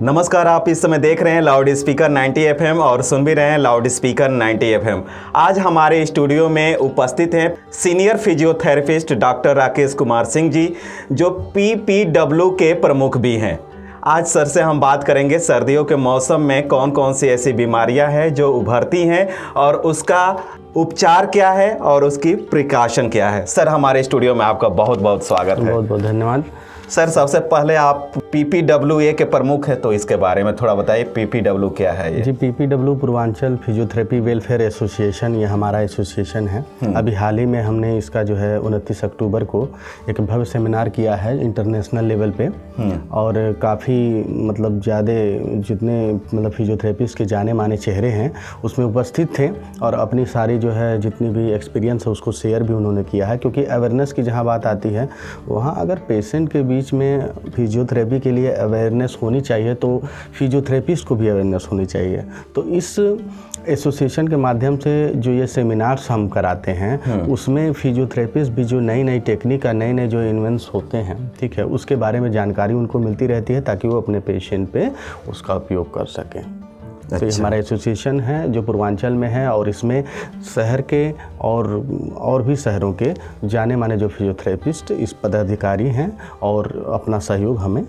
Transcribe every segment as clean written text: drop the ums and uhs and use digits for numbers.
नमस्कार, आप इस समय देख रहे हैं लाउड स्पीकर 90 FM और सुन भी रहे हैं लाउड स्पीकर 90 FM। आज हमारे स्टूडियो में उपस्थित हैं senior physiotherapist doctor Rakesh Kumar Singh ji, जो PPW के प्रमुख भी हैं। आज सर से हम बात करेंगे सर्दियों के मौसम में कौन कौन सी ऐसी बीमारियां हैं जो उभरती हैं और उसका उपचार क्या है और उसकी प्रिकॉशन क्या है। सर, हमारे स्टूडियो में आपका बहुत बहुत स्वागत है। बहुत बहुत धन्यवाद। सर, सबसे पहले आप PPWA के प्रमुख हैं, तो इसके बारे में थोड़ा बताइए, PPW क्या है ये? जी, PPW Purvanchal physiotherapy welfare association, ये हमारा एसोसिएशन है। अभी हाल ही में हमने इसका जो है 29 अक्टूबर को एक भव्य सेमिनार किया है इंटरनेशनल लेवल पे, और काफ़ी मतलब ज़्यादा जितने मतलब फिजियोथेरेपिस्ट के जाने माने चेहरे हैं उसमें उपस्थित थे, और अपनी सारी जो है जितनी भी एक्सपीरियंस है उसको शेयर भी उन्होंने किया है। क्योंकि अवेयरनेस की जहाँ बात आती है, वहाँ अगर पेशेंट के बीच में फिजियोथेरेपी के लिए अवेयरनेस होनी चाहिए तो फिजियोथेरेपिस्ट को भी अवेयरनेस होनी चाहिए। तो इस एसोसिएशन के माध्यम से जो ये सेमिनार्स हम कराते हैं उसमें फिजियोथेरेपिस्ट भी जो नई नई टेक्निक और नए नए जो इन्वेंट्स होते हैं, ठीक है, उसके बारे में जानकारी उनको मिलती रहती है ताकि वो अपने पेशेंट पे उसका उपयोग कर सकें। तो ये हमारा एसोसिएशन है जो पूर्वांचल में है, और इसमें शहर के और भी शहरों के जाने माने जो फिजियोथेरेपिस्ट इस पदाधिकारी हैं और अपना सहयोग हमें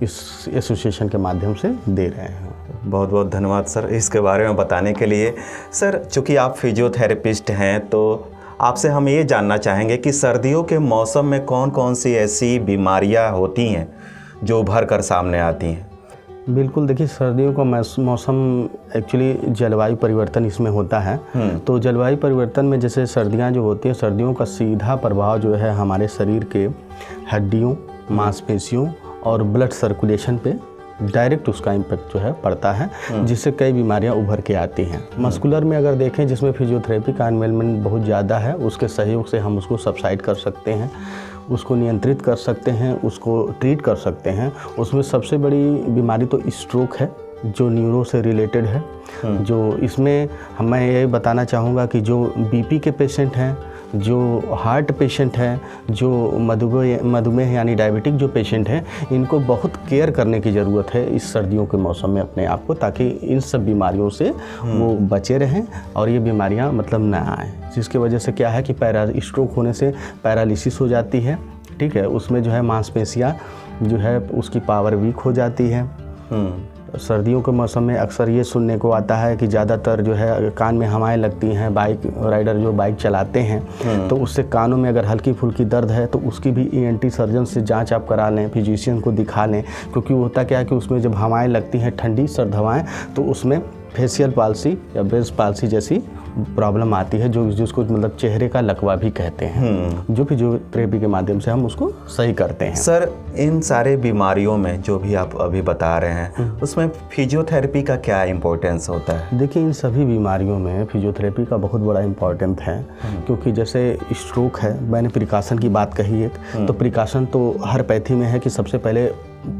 इस एसोसिएशन के माध्यम से दे रहे हैं। बहुत बहुत धन्यवाद सर इसके बारे में बताने के लिए। सर, चूँकि आप फिजियोथेरेपिस्ट हैं तो आपसे हम ये जानना चाहेंगे कि सर्दियों के मौसम में कौन कौन सी ऐसी बीमारियां होती हैं जो उभर कर सामने आती हैं? बिल्कुल, देखिए, सर्दियों का मौसम एक्चुअली जलवायु परिवर्तन इसमें होता है। तो जलवायु परिवर्तन में जैसे सर्दियां जो होती हैं, सर्दियों का सीधा प्रभाव जो है हमारे शरीर के हड्डियों, मांसपेशियों और ब्लड सर्कुलेशन पे डायरेक्ट उसका इम्पैक्ट जो है पड़ता है, जिससे कई बीमारियां उभर के आती हैं। मस्कुलर में अगर देखें, जिसमें फिजियोथेरेपी का इन्वॉल्वमेंट बहुत ज़्यादा है, उसके सहयोग से हम उसको सबसाइड कर सकते हैं, उसको नियंत्रित कर सकते हैं, उसको ट्रीट कर सकते हैं। उसमें सबसे बड़ी बीमारी तो स्ट्रोक है जो न्यूरो से रिलेटेड है। जो इसमें मैं ये बताना चाहूँगा कि जो बीपी के पेशेंट हैं, जो हार्ट पेशेंट हैं, जो मधुमेह यानी डायबिटिक जो पेशेंट हैं, इनको बहुत केयर करने की ज़रूरत है इस सर्दियों के मौसम में अपने आप को, ताकि इन सब बीमारियों से वो बचे रहें और ये बीमारियां मतलब ना आएँ। जिसकी वजह से क्या है कि स्ट्रोक होने से पैरालिसिस हो जाती है, ठीक है, उसमें जो है मांसपेशियाँ जो है उसकी पावर वीक हो जाती है। सर्दियों के मौसम में अक्सर ये सुनने को आता है कि ज़्यादातर जो है कान में हवाएं लगती हैं। बाइक राइडर जो बाइक चलाते हैं तो उससे कानों में अगर हल्की फुल्की दर्द है तो उसकी भी ENT सर्जन से जांच आप करा लें, फिजिशियन को दिखा लें। क्योंकि होता क्या है कि उसमें जब हवाएं लगती हैं, ठंडी सर्द हवाएं, तो उसमें फेशियल पाल्सी या ब्रेस्ट पाल्सी जैसी प्रॉब्लम आती है, जिसको मतलब चेहरे का लकवा भी कहते हैं, जो फिजियोथेरेपी के माध्यम से हम उसको सही करते हैं। सर, इन सारे बीमारियों में जो भी आप अभी बता रहे हैं उसमें फिजियोथेरेपी का क्या इम्पोर्टेंस होता है? देखिए, इन सभी बीमारियों में फिजियोथेरेपी का बहुत बड़ा इम्पोर्टेंस है। क्योंकि जैसे स्ट्रोक है, मैंने प्रिकॉशन की बात कही एक, तो प्रिकॉशन तो हर पैथी में है कि सबसे पहले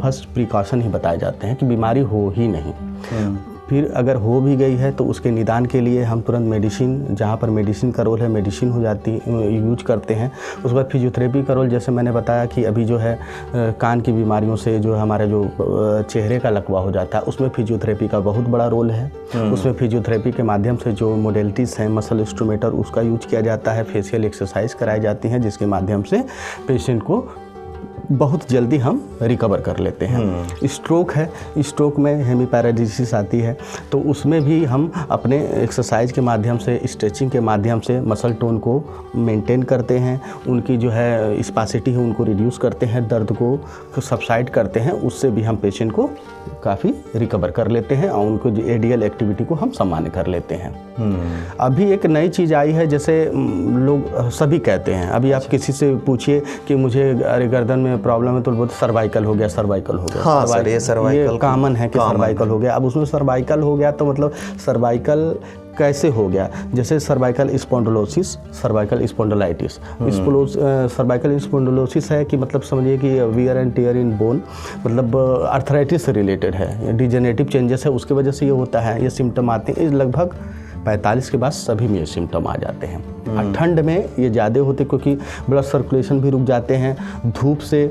फर्स्ट प्रिकॉशन ही बताए जाते हैं कि बीमारी हो ही नहीं। फिर अगर हो भी गई है तो उसके निदान के लिए हम तुरंत मेडिसिन, जहाँ पर मेडिसिन का रोल है, मेडिसिन हो जाती यूज करते हैं। उसके बाद फिजियोथेरेपी का रोल, जैसे मैंने बताया कि अभी जो है कान की बीमारियों से जो हमारे जो चेहरे का लकवा हो जाता है, उसमें फिजियोथेरेपी का बहुत बड़ा रोल है। उसमें फिजियोथेरेपी के माध्यम से जो मोडेलिटीज़ हैं, मसल इंस्ट्रूमेंटर, उसका यूज किया जाता है। फेशियल एक्सरसाइज कराई जाती हैं, जिसके माध्यम से पेशेंट को बहुत जल्दी हम रिकवर कर लेते हैं। स्ट्रोक है, स्ट्रोक में हेमीपैरालिसिस आती है, तो उसमें भी हम अपने एक्सरसाइज के माध्यम से, स्ट्रेचिंग के माध्यम से मसल टोन को मेंटेन करते हैं, उनकी जो है स्पासिटी है उनको रिड्यूस करते हैं, दर्द को सबसाइड करते हैं। उससे भी हम पेशेंट को काफ़ी रिकवर कर लेते हैं और उनको जो एडियल एक्टिविटी को हम सामान्य कर लेते हैं। अभी एक नई चीज़ आई है, जैसे लोग सभी कहते हैं, अभी आप किसी से पूछिए कि मुझे अरे गर्दन में प्रॉब्लम है तो बोलते सर्वाइकल हो गया, सर्वाइकल हो गया। हाँ सर, ये सर्वाइकल कॉमन है कि सर्वाइकल हो गया। अब उसमें सर्वाइकल हो गया तो मतलब सर्वाइकल कैसे हो गया? जैसे cervical spondylosis, cervical spondylitis. Cervical spondylosis है कि मतलब समझिए कि wear and tear in bone, मतलब आर्थराइटिस से रिलेटेड है, डिजेनरेटिव चेंजेस है, उसकी वजह से ये होता है। ये सिम्टम आते हैं लगभग 45 के बाद सभी में ये सिम्टम आ जाते हैं। ठंड में ये ज़्यादा होते क्योंकि ब्लड सर्कुलेशन भी रुक जाते हैं, धूप से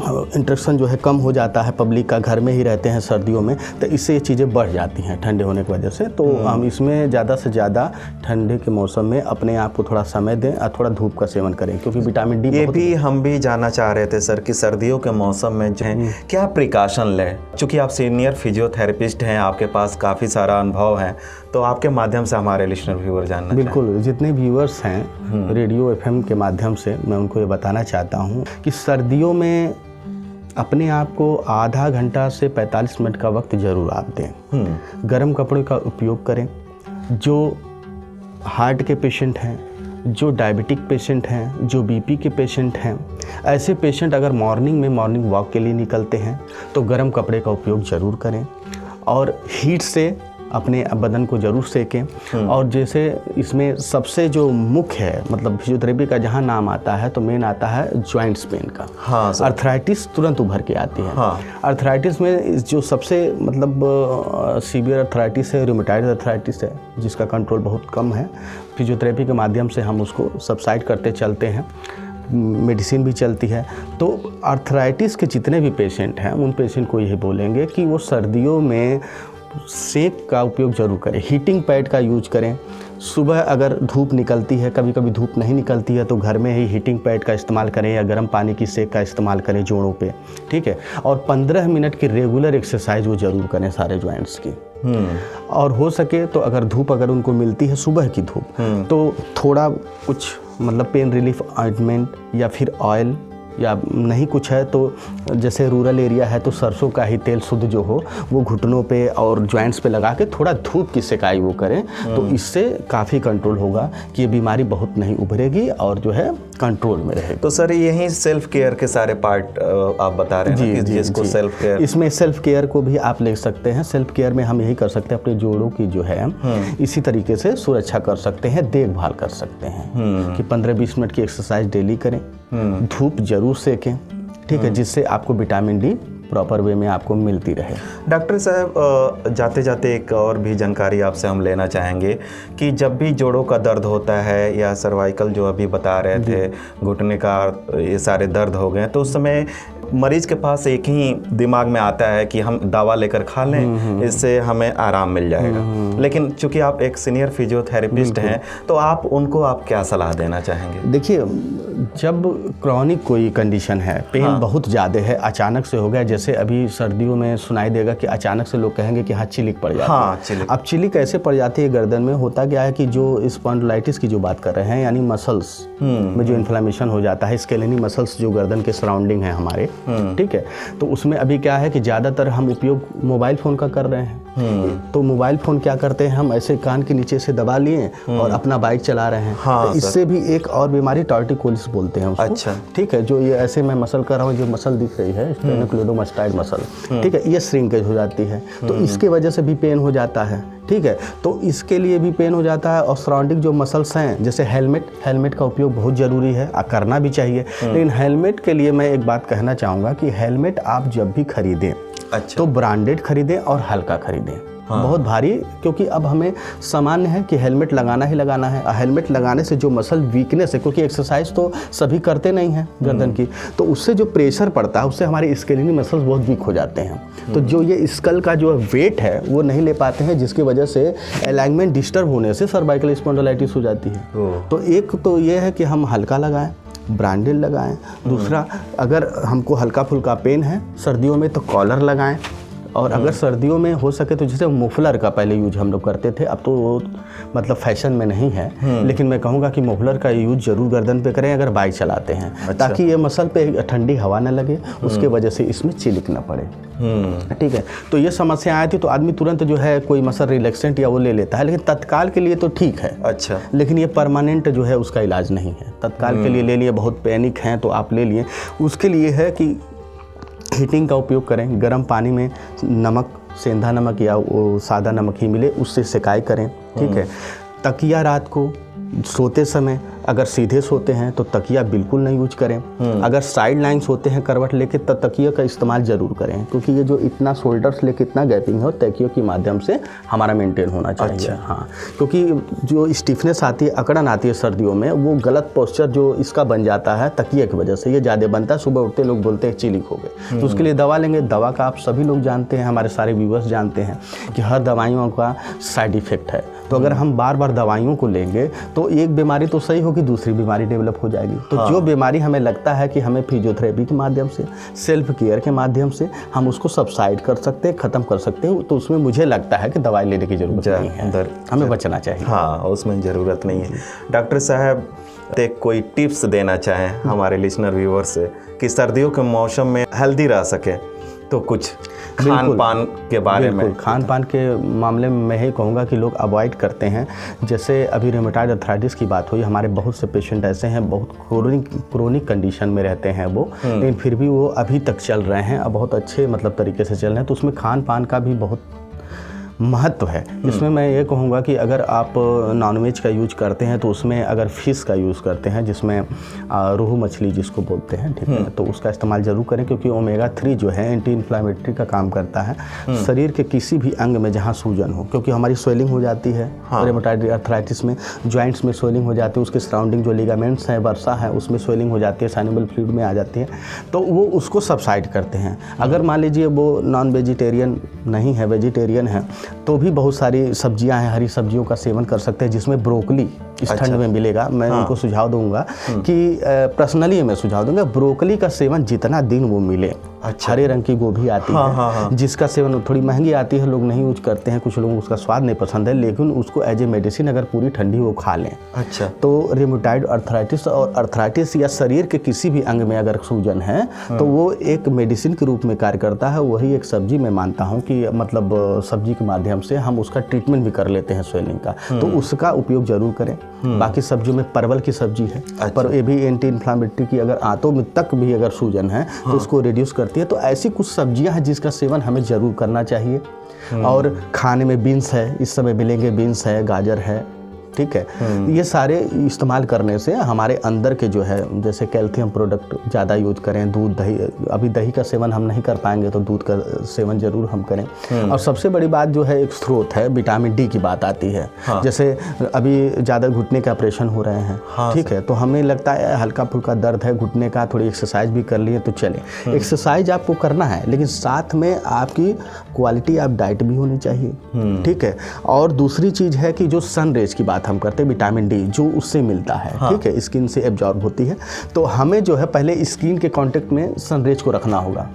इंटरेक्शन जो है कम हो जाता है, पब्लिक का घर में ही रहते हैं सर्दियों में, तो इससे ये चीज़ें बढ़ जाती हैं ठंडे होने की वजह से। तो हम इसमें ज़्यादा से ज़्यादा ठंडे के मौसम में अपने आप को थोड़ा समय दें और थोड़ा धूप का सेवन करें, क्योंकि विटामिन डी ये भी हम भी जानना चाह रहे थे सर कि सर्दियों के मौसम में जो है क्या प्रिकॉशन लें। चूँकि आप सीनियर फिजियोथेरेपिस्ट हैं, आपके पास काफ़ी सारा अनुभव है, तो आपके माध्यम से हमारे लिसनर व्यूअर जानना बिल्कुल, जितने व्यूअर्स हैं रेडियो FM के माध्यम से मैं उनको ये बताना चाहता हूँ कि सर्दियों में अपने आप को आधा घंटा से 45 मिनट का वक्त ज़रूर आप दें। गर्म कपड़े का उपयोग करें। जो हार्ट के पेशेंट हैं, जो डायबिटिक पेशेंट हैं, जो बीपी के पेशेंट हैं, ऐसे पेशेंट अगर मॉर्निंग वॉक के लिए निकलते हैं तो गर्म कपड़े का उपयोग ज़रूर करें और हीट से अपने बदन को ज़रूर सेकें। और जैसे इसमें सबसे जो मुख्य है, मतलब फिजियोथेरेपी का जहाँ नाम आता है तो मेन आता है जॉइंट्स पेन का। हाँ, अर्थराइटिस तुरंत उभर के आती है। हाँ। अर्थराइटिस में जो सबसे मतलब सीवियर अर्थराइटिस है, रूमेटॉइड अर्थराइटिस है, जिसका कंट्रोल बहुत कम है। फिजियोथेरेपी के माध्यम से हम उसको सबसाइड करते चलते हैं, मेडिसिन भी चलती है। तो अर्थराइटिस के जितने भी पेशेंट हैं उन पेशेंट को यही बोलेंगे कि वो सर्दियों में सेक का उपयोग ज़रूर करें, हीटिंग पैड का यूज करें। सुबह अगर धूप निकलती है, कभी कभी धूप नहीं निकलती है, तो घर में ही हीटिंग पैड का इस्तेमाल करें या गर्म पानी की सेक का इस्तेमाल करें जोड़ों पे, ठीक है। और 15 मिनट की रेगुलर एक्सरसाइज वो ज़रूर करें सारे जॉइंट्स की। और हो सके तो अगर धूप अगर उनको मिलती है सुबह की धूप, तो थोड़ा कुछ मतलब पेन रिलीफ ऑइंटमेंट या फिर ऑयल, या नहीं कुछ है तो जैसे रूरल एरिया है तो सरसों का ही तेल शुद्ध जो हो वो घुटनों पे और जॉइंट्स पे लगा के थोड़ा धूप की सेकाई वो करें, तो इससे काफ़ी कंट्रोल होगा कि ये बीमारी बहुत नहीं उभरेगी और जो है कंट्रोल में रहेगी। तो सर यही सेल्फ केयर के सारे पार्ट आप बता रहे हैं कि जिसको सेल्फ केयर, इसमें सेल्फ केयर को भी आप ले सकते हैं। सेल्फ केयर में हम यही कर सकते हैं, अपने जोड़ों की जो है इसी तरीके से सुरक्षा कर सकते हैं, देखभाल कर सकते हैं कि 15-20 मिनट की एक्सरसाइज डेली करें, धूप जरूर सेकें, ठीक है, जिससे आपको विटामिन डी प्रॉपर वे में आपको मिलती रहे। डॉक्टर साहब जाते जाते एक और भी जानकारी आपसे हम लेना चाहेंगे कि जब भी जोड़ों का दर्द होता है या सर्वाइकल जो अभी बता रहे थे, घुटने का ये सारे दर्द हो गए, तो उस समय मरीज के पास एक ही दिमाग में आता है कि हम दवा लेकर खा लें, इससे हमें आराम मिल जाएगा। लेकिन चूंकि आप एक सीनियर फिजियोथेरेपिस्ट हैं, तो आप उनको क्या सलाह देना चाहेंगे? देखिए, जब क्रॉनिक कोई कंडीशन है, पेन बहुत ज़्यादा है, अचानक से हो गया, जैसे अभी सर्दियों में सुनाई देगा कि अचानक से लोग कहेंगे कि हाँ चिलिक पड़ जाती है। चिलिक। अब चिलिक कैसे पड़ जाती है गर्दन में? होता क्या है कि जो स्पॉन्डिलाइटिस की जो बात कर रहे हैं, यानी मसल्स में जो इन्फ्लेमेशन हो जाता है, स्केलेटनी मसल्स जो गर्दन के सराउंडिंग है हमारे, ठीक है, तो उसमें अभी क्या है कि ज़्यादातर हम उपयोग मोबाइल फ़ोन का कर रहे हैं। तो मोबाइल फ़ोन क्या करते हैं, हम ऐसे कान के नीचे से दबा लिए और अपना बाइक चला रहे हैं। तो इससे भी एक और बीमारी टॉर्टिकोलिस बोलते हैं उसको, अच्छा, ठीक है, जो ये ऐसे मैं मसल कर रहा हूँ, जो मसल दिख रही है स्टेनोक्लेडोमास्टाइड मसल, ठीक है, ये श्रिंकेज हो जाती है, तो इसके वजह से भी पेन हो जाता है, ठीक है। तो इसके लिए भी पेन हो जाता है। और सराउंडिंग जो मसल्स हैं, जैसे हेलमेट का उपयोग बहुत ज़रूरी है, करना भी चाहिए। लेकिन हेलमेट के लिए मैं एक बात कहना चाहूँगा कि हेलमेट आप जब भी खरीदें, अच्छा, तो ब्रांडेड खरीदें और हल्का खरीदें। बहुत भारी, क्योंकि अब हमें सामान्य है कि हेलमेट लगाना ही लगाना है। हेलमेट लगाने से जो मसल वीकनेस है, क्योंकि एक्सरसाइज तो सभी करते नहीं हैं गर्दन की, तो उससे जो प्रेशर पड़ता है उससे हमारे स्केलेटनी मसल्स बहुत वीक हो जाते हैं। तो जो ये स्कल का जो वेट है वो नहीं ले पाते हैं, जिसकी वजह से अलाइनमेंट डिस्टर्ब होने से सर्वाइकल स्पॉन्डिलाइटिस हो जाती है। तो एक तो ये है कि हम हल्का लगाएं, ब्रांडेड लगाएं। दूसरा, अगर हमको हल्का फुल्का पेन है सर्दियों में तो कॉलर लगाएं। और अगर सर्दियों में हो सके तो जैसे मफलर का पहले यूज हम लोग करते थे, अब तो वो मतलब फैशन में नहीं है, लेकिन मैं कहूँगा कि मफलर का यूज जरूर गर्दन पे करें अगर बाइक चलाते हैं। अच्छा। ताकि ये मसल पे ठंडी हवा न लगे, उसके वजह से इसमें चिलिक न पड़े, ठीक है। तो ये समस्या आई थी तो आदमी तुरंत जो है कोई मसल रिलैक्सेंट या वो ले लेता है, लेकिन तत्काल के लिए तो ठीक है, अच्छा, लेकिन ये परमानेंट जो है उसका इलाज नहीं है। तत्काल के लिए ले लिए, बहुत पैनिक हैं तो आप ले लिए, उसके लिए है कि हीटिंग का उपयोग करें, गर्म पानी में नमक, सेंधा नमक या वो सादा नमक ही मिले, उससे सेकाई करें, ठीक है। तकिया रात को सोते समय अगर सीधे सोते हैं तो तकिया बिल्कुल नहीं यूज करें। अगर साइड लाइंस होते हैं करवट लेके तो तकिया का इस्तेमाल जरूर करें, क्योंकि ये जो इतना शोल्डर्स लेके इतना गैपिंग है तकियों के माध्यम से हमारा मेंटेन होना चाहिए। अच्छा। हाँ, क्योंकि जो स्टिफनेस आती है, अकड़न आती है सर्दियों में, वो गलत पोस्चर जो इसका बन जाता है तकिए की वजह से, ये ज़्यादा बनता है। सुबह उठते लोग बोलते हैं चिलिक हो गए, तो उसके लिए दवा लेंगे। दवा का आप सभी लोग जानते हैं, हमारे सारे व्यूअर्स जानते हैं कि हर दवाइयों का साइड इफेक्ट है। तो अगर हम बार बार दवाइयों को लेंगे तो एक बीमारी तो सही होगी, दूसरी बीमारी डेवलप हो जाएगी। तो जो बीमारी हमें लगता है कि हमें फिजियोथेरेपी के माध्यम से, सेल्फ केयर के माध्यम से हम उसको सबसाइड कर सकते हैं, ख़त्म कर सकते हैं, तो उसमें मुझे लगता है कि दवाई लेने की जरूरत नहीं है, हमें बचना चाहिए। हाँ, उसमें ज़रूरत नहीं है। डॉक्टर साहब, एक कोई टिप्स देना चाहें हमारे लिसनर व्यूअर से कि सर्दियों के मौसम में हेल्दी रह सके, तो कुछ खान पान के बारे में। खान पान के मामले में मैं यही कहूँगा कि लोग अवॉइड करते हैं। जैसे अभी रेमेटॉइड अर्थराइटिस की बात हुई, हमारे बहुत से पेशेंट ऐसे हैं, बहुत क्रोनिक कंडीशन में रहते हैं वो, लेकिन फिर भी वो अभी तक चल रहे हैं, अब बहुत अच्छे मतलब तरीके से चल रहे हैं। तो उसमें खान पान का भी बहुत महत्व है। इसमें मैं ये कहूँगा कि अगर आप नॉनवेज का यूज करते हैं तो उसमें अगर फ़िश का यूज़ करते हैं, जिसमें रोहू मछली जिसको बोलते हैं, ठीक है, तो उसका इस्तेमाल ज़रूर करें, क्योंकि ओमेगा 3 जो है एंटी इन्फ्लामेटरी का काम करता है शरीर के किसी भी अंग में जहाँ सूजन हो, क्योंकि हमारी स्वेलिंग हो जाती है रेमेटॉइड अर्थराइटिस में, जॉइंट्स में स्वेलिंग हो जाती है, उसके सराउंडिंग जो लिगामेंट्स हैं, वर्सा है, उसमें स्वेलिंग हो जाती है, साइनोबल फ्लूइड में आ जाती है, तो वो उसको सबसाइड करते हैं। अगर मान लीजिए वो नॉन वेजिटेरियन नहीं है, वेजिटेरियन है, तो भी बहुत सारी सब्जियां हैं, हरी सब्जियों का सेवन कर सकते हैं, जिसमें ब्रोकली इस ठंड में मिलेगा। मैं उनको सुझाव दूंगा कि पर्सनली मैं सुझाव दूंगा, ब्रोकली का सेवन जितना दिन वो मिले। हरे रंग की गोभी आती है, जिसका सेवन थोड़ी महंगी आती है, लोग नहीं यूज करते हैं, कुछ लोगों को उसका स्वाद नहीं पसंद है, लेकिन उसको एज ए मेडिसिन अगर पूरी ठंडी वो खा लें, अच्छा, तो रेमेटॉइड अर्थराइटिस और अर्थराइटिस या शरीर के किसी भी अंग में अगर सूजन है तो वो एक मेडिसिन के रूप में कार्य करता है। वही एक सब्जी मैं मानता हूँ कि मतलब सब्जी के माध्यम से हम उसका ट्रीटमेंट भी कर लेते हैं स्वेलिंग का, तो उसका उपयोग जरूर करें। बाकी सब्जियों में परवल की सब्जी है, पर ये भी एंटी इन्फ्लामेटरी की, अगर आंतों में तक भी अगर सूजन है तो उसको रिड्यूस करती है। तो ऐसी कुछ सब्जियां हैं जिसका सेवन हमें जरूर करना चाहिए। और खाने में बीन्स है, इस समय मिलेंगे, बीन्स है, गाजर है, ठीक है, ये सारे इस्तेमाल करने से हमारे अंदर के जो है, जैसे कैल्शियम प्रोडक्ट ज़्यादा यूज करें, दूध दही, अभी दही का सेवन हम नहीं कर पाएंगे तो दूध का सेवन जरूर हम करें। और सबसे बड़ी बात जो है एक स्रोत है, विटामिन डी की बात आती है। जैसे अभी ज़्यादा घुटने के ऑपरेशन हो रहे हैं, ठीक है, तो हमें लगता है हल्का फुल्का दर्द है घुटने का, थोड़ी एक्सरसाइज भी कर लिए तो चले। एक्सरसाइज आपको करना है, लेकिन साथ में आपकी क्वालिटी ऑफ डाइट भी होनी चाहिए, ठीक है। और दूसरी चीज़ है कि जो सन रेज की बात हम करते हैं, विटामिन डी जो उससे मिलता है, ठीक है, स्किन से एब्जॉर्ब होती है, तो हमें जो है पहले स्किन के कांटेक्ट में सनरेज को रखना होगा।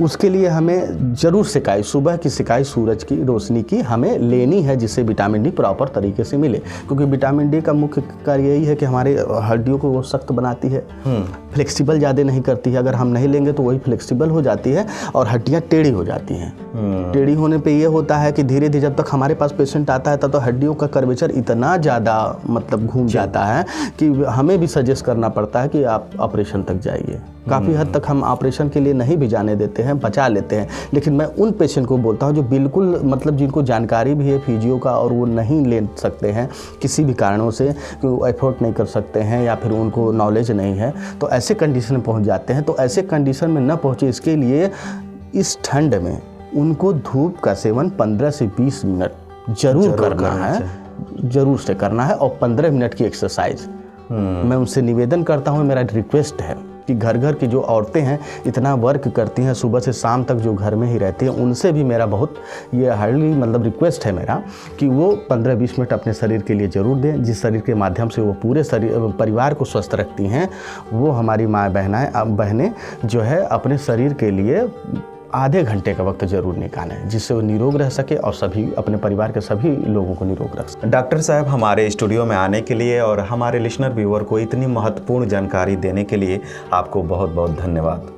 उसके लिए हमें जरूर सिकाई, सुबह की सिकाई सूरज की रोशनी की हमें लेनी है, जिससे विटामिन डी प्रॉपर तरीके से मिले, क्योंकि विटामिन डी का मुख्य कार्य यही है कि हमारे हड्डियों को वो सख्त बनाती है, फ्लेक्सिबल ज़्यादा नहीं करती है। अगर हम नहीं लेंगे तो वही फ्लेक्सिबल हो जाती है और हड्डियाँ टेढ़ी हो जाती हैं। टेढ़ी होने पे ये होता है कि धीरे धीरे जब तक हमारे पास पेशेंट आता है तब तो हड्डियों का कर्वेचर इतना ज़्यादा मतलब घूम जाता है कि हमें भी सजेस्ट करना पड़ता है कि आप ऑपरेशन तक जाइए। काफ़ी हद तक हम ऑपरेशन के लिए नहीं भी जाने देते हैं, बचा लेते हैं, लेकिन मैं उन पेशेंट को बोलता हूं जो बिल्कुल मतलब जिनको जानकारी भी है फिजियो का और वो नहीं ले सकते हैं किसी भी कारणों से, कि वो एफोर्ड नहीं कर सकते हैं या फिर उनको नॉलेज नहीं है, तो ऐसे कंडीशन में पहुँच जाते हैं। तो ऐसे कंडीशन में न पहुँचे, इसके लिए इस ठंड में उनको धूप का सेवन 15 से 20 मिनट जरूर करना है, जरूर से करना है, और 15 मिनट की एक्सरसाइज। मैं उनसे निवेदन करता हूँ, मेरा रिक्वेस्ट है कि घर घर की जो औरतें हैं इतना वर्क करती हैं सुबह से शाम तक, जो घर में ही रहती हैं, उनसे भी मेरा बहुत ये हार्डली मतलब रिक्वेस्ट है मेरा कि वो 15-20 मिनट अपने शरीर के लिए ज़रूर दें, जिस शरीर के माध्यम से वो पूरे शरीर परिवार को स्वस्थ रखती हैं। वो हमारी माँ बहनें जो है अपने शरीर के लिए आधे घंटे का वक्त जरूर निकालें, जिससे वो निरोग रह सके और सभी अपने परिवार के सभी लोगों को निरोग रख सके। डॉक्टर साहब, हमारे स्टूडियो में आने के लिए और हमारे लिसनर व्यूअर को इतनी महत्वपूर्ण जानकारी देने के लिए आपको बहुत बहुत धन्यवाद।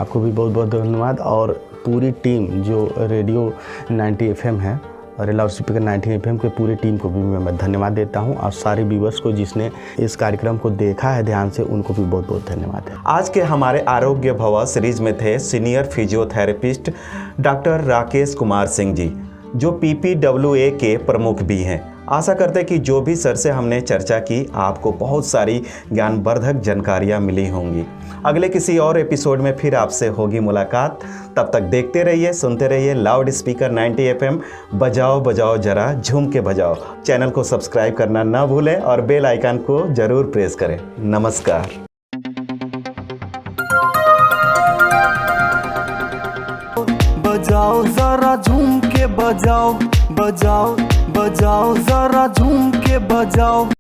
आपको भी बहुत बहुत धन्यवाद। और पूरी टीम जो रेडियो 90 FM है और लाउड स्पीकर 90 FM के पूरी टीम को भी मैं धन्यवाद देता हूं, और सारे व्यूअर्स को जिसने इस कार्यक्रम को देखा है ध्यान से, उनको भी बहुत बहुत धन्यवाद है। आज के हमारे आरोग्य भव सीरीज में थे senior physiotherapist doctor Rakesh Kumar Singh ji, जो PPWA के प्रमुख भी हैं। आशा करते हैं कि जो भी सर से हमने चर्चा की आपको बहुत सारी ज्ञानवर्धक जानकारियाँ मिली होंगी। अगले किसी और एपिसोड में फिर आपसे होगी मुलाकात। तब तक देखते रहिए, सुनते रहिए लाउड स्पीकर 90 FM। बजाओ बजाओ जरा झूम के बजाओ। चैनल को सब्सक्राइब करना ना भूलें और बेल आइकन को ज़रूर प्रेस करें। नमस्कार। बजाओ जरा झूम के बजाओ, बजाओ बजाओ जरा झूम के बजाओ।